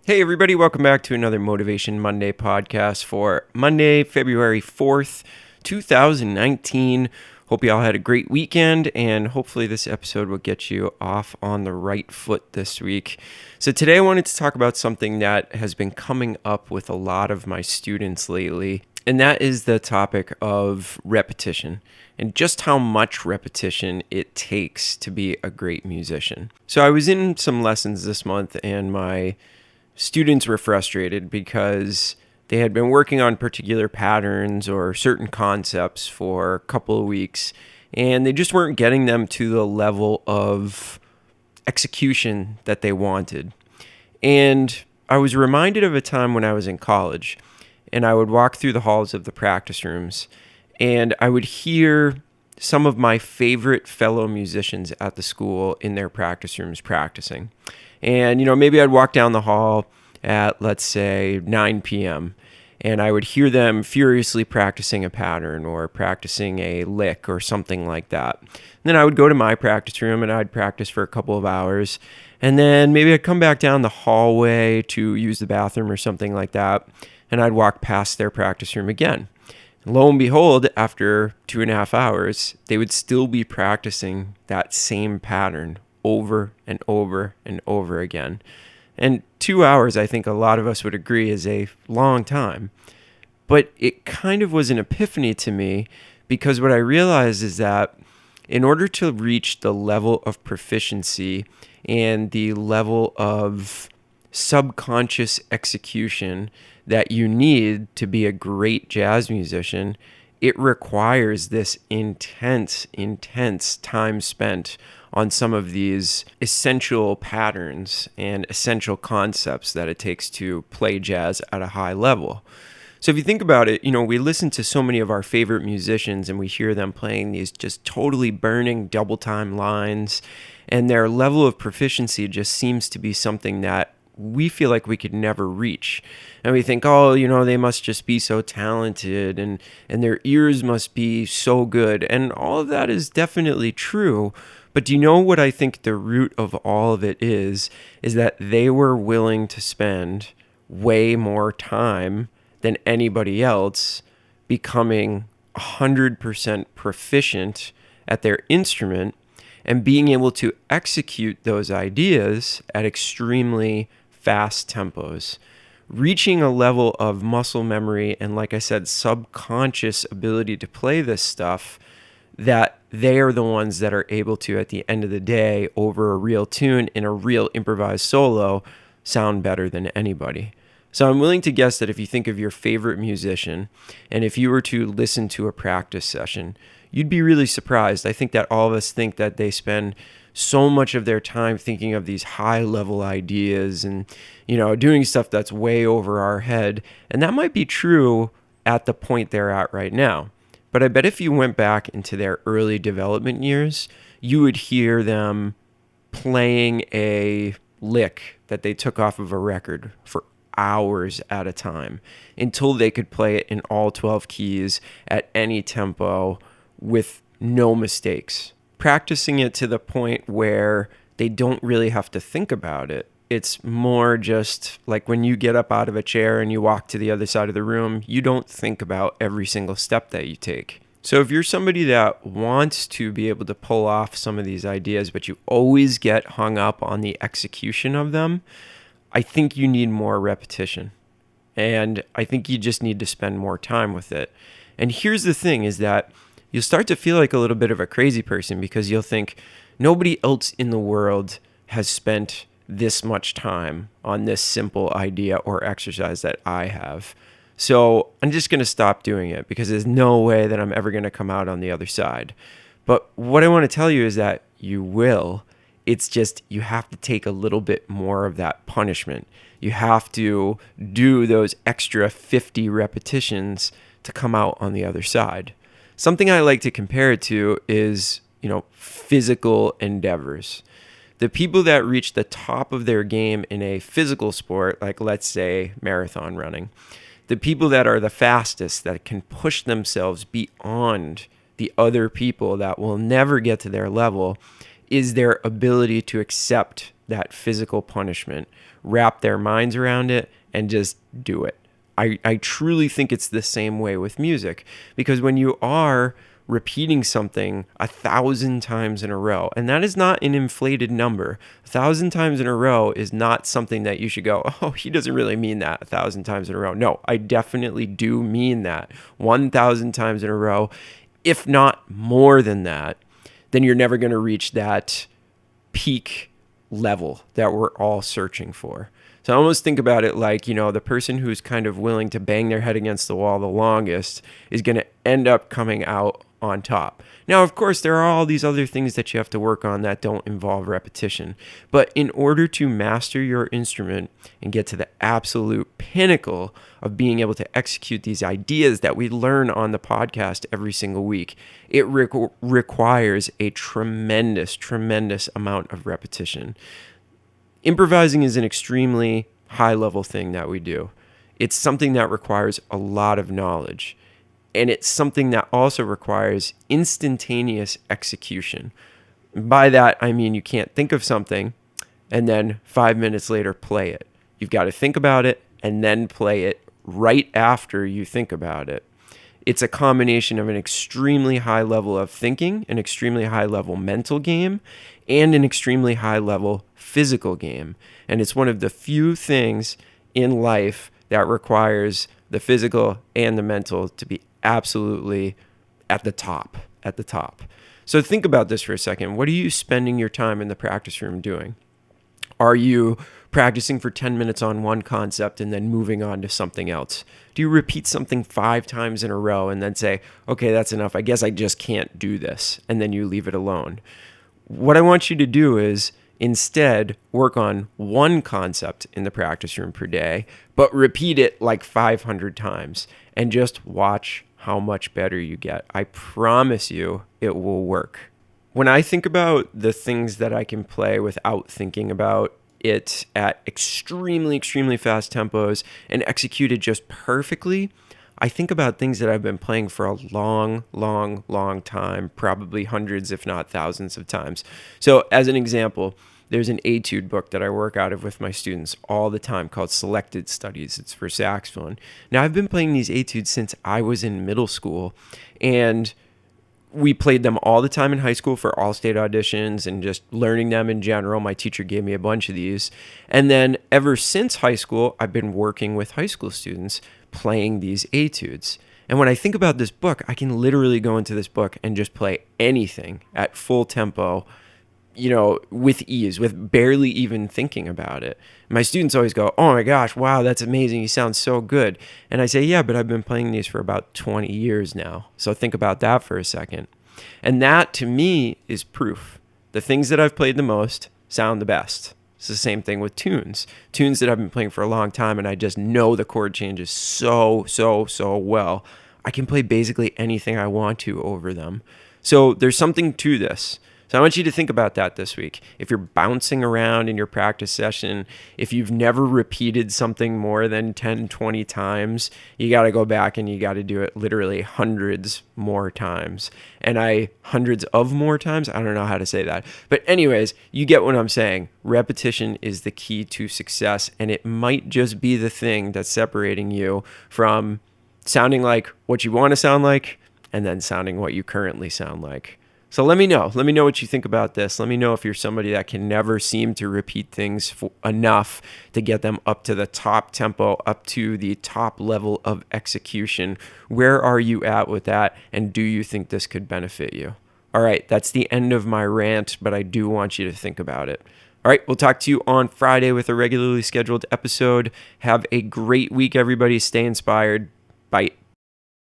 Hey, everybody, welcome back to another Motivation Monday podcast for Monday, February 4th, 2019. Hope you all had a great weekend, and hopefully, this episode will get you off on the right foot this week. So, today I wanted to talk about something that has been coming up with a lot of my students lately, and that is the topic of repetition and just how much repetition it takes to be a great musician. So, I was in some lessons this month, and my students were frustrated because they had been working on particular patterns or certain concepts for a couple of weeks, and they just weren't getting them to the level of execution that they wanted. And I was reminded of a time when I was in college, and I would walk through the halls of the practice rooms, and I would hear some of my favorite fellow musicians at the school in their practice rooms practicing. And, maybe I'd walk down the hall at, let's say, 9 p.m., and I would hear them furiously practicing a pattern or practicing a lick or something like that. And then I would go to my practice room and I'd practice for a couple of hours. And then maybe I'd come back down the hallway to use the bathroom or something like that, and I'd walk past their practice room again. Lo and behold, after 2.5 hours, they would still be practicing that same pattern over and over and over again. And 2 hours, I think a lot of us would agree, is a long time. But it kind of was an epiphany to me, because what I realized is that in order to reach the level of proficiency and the level of subconscious execution that you need to be a great jazz musician, it requires this intense time spent on some of these essential patterns and essential concepts that it takes to play jazz at a high level. So if you think about it, we listen to so many of our favorite musicians and we hear them playing these just totally burning double time lines, and their level of proficiency just seems to be something that we feel like we could never reach. And we think, they must just be so talented and their ears must be so good. And all of that is definitely true. But do you know what I think the root of all of it is that they were willing to spend way more time than anybody else becoming 100% proficient at their instrument and being able to execute those ideas at extremely fast tempos, reaching a level of muscle memory and, like I said, subconscious ability to play this stuff that they are the ones that are able to, at the end of the day, over a real tune in a real improvised solo, sound better than anybody. So I'm willing to guess that if you think of your favorite musician, and if you were to listen to a practice session, you'd be really surprised. I think that all of us think that they spend so much of their time thinking of these high-level ideas and, doing stuff that's way over our head. And that might be true at the point they're at right now. But I bet if you went back into their early development years, you would hear them playing a lick that they took off of a record for hours at a time until they could play it in all 12 keys at any tempo with no mistakes. Practicing it to the point where they don't really have to think about it. It's more just like when you get up out of a chair and you walk to the other side of the room, you don't think about every single step that you take. So if you're somebody that wants to be able to pull off some of these ideas, but you always get hung up on the execution of them, I think you need more repetition. And I think you just need to spend more time with it. And here's the thing is that you'll start to feel like a little bit of a crazy person, because you'll think nobody else in the world has spent this much time on this simple idea or exercise that I have. So I'm just going to stop doing it, because there's no way that I'm ever going to come out on the other side. But what I want to tell you is that you will. It's just you have to take a little bit more of that punishment. You have to do those extra 50 repetitions to come out on the other side. Something I like to compare it to is, physical endeavors. The people that reach the top of their game in a physical sport, like let's say marathon running, the people that are the fastest, that can push themselves beyond the other people that will never get to their level, is their ability to accept that physical punishment, wrap their minds around it, and just do it. I truly think it's the same way with music, because when you are repeating something 1,000 times in a row, and that is not an inflated number. 1,000 times in a row is not something that you should go, oh, he doesn't really mean that 1,000 times in a row. No, I definitely do mean that 1,000 times in a row. If not more than that, then you're never going to reach that peak level that we're all searching for. So I almost think about it like, the person who's kind of willing to bang their head against the wall the longest is going to end up coming out on top. Now, of course, there are all these other things that you have to work on that don't involve repetition. But in order to master your instrument and get to the absolute pinnacle of being able to execute these ideas that we learn on the podcast every single week, it requires a tremendous, tremendous amount of repetition. Improvising is an extremely high-level thing that we do. It's something that requires a lot of knowledge. And it's something that also requires instantaneous execution. By that, I mean you can't think of something and then 5 minutes later play it. You've got to think about it and then play it right after you think about it. It's a combination of an extremely high level of thinking, an extremely high level mental game, and an extremely high level physical game. And it's one of the few things in life that requires the physical and the mental to be absolutely at the top. So think about this for a second. What are you spending your time in the practice room doing? Are you practicing for 10 minutes on one concept and then moving on to something else? Do you repeat something 5 times in a row and then say, okay, that's enough. I guess I just can't do this. And then you leave it alone. What I want you to do is instead work on one concept in the practice room per day, but repeat it like 500 times and just watch how much better you get. I promise you it will work. When I think about the things that I can play without thinking about it at extremely, extremely fast tempos and executed just perfectly, I think about things that I've been playing for a long, long, long time, probably hundreds, if not thousands of times. So as an example, there's an etude book that I work out of with my students all the time called Selected Studies. It's for saxophone. Now, I've been playing these etudes since I was in middle school, and we played them all the time in high school for all-state auditions and just learning them in general. My teacher gave me a bunch of these. And then ever since high school, I've been working with high school students playing these etudes. And when I think about this book, I can literally go into this book and just play anything at full tempo, with ease, with barely even thinking about it. My students always go, oh my gosh, wow, that's amazing. You sound so good. And I say, yeah, but I've been playing these for about 20 years now. So think about that for a second. And that to me is proof. The things that I've played the most sound the best. It's the same thing with tunes that I've been playing for a long time, and I just know the chord changes so well. I can play basically anything I want to over them. So there's something to this. So I want you to think about that this week. If you're bouncing around in your practice session, if you've never repeated something more than 10, 20 times, you got to go back and you got to do it literally hundreds more times. And hundreds of more times? I don't know how to say that. But anyways, you get what I'm saying. Repetition is the key to success, and it might just be the thing that's separating you from sounding like what you want to sound like and then sounding what you currently sound like. So let me know. Let me know what you think about this. Let me know if you're somebody that can never seem to repeat things enough to get them up to the top tempo, up to the top level of execution. Where are you at with that? And do you think this could benefit you? All right, that's the end of my rant, but I do want you to think about it. All right, we'll talk to you on Friday with a regularly scheduled episode. Have a great week, everybody. Stay inspired. Bye.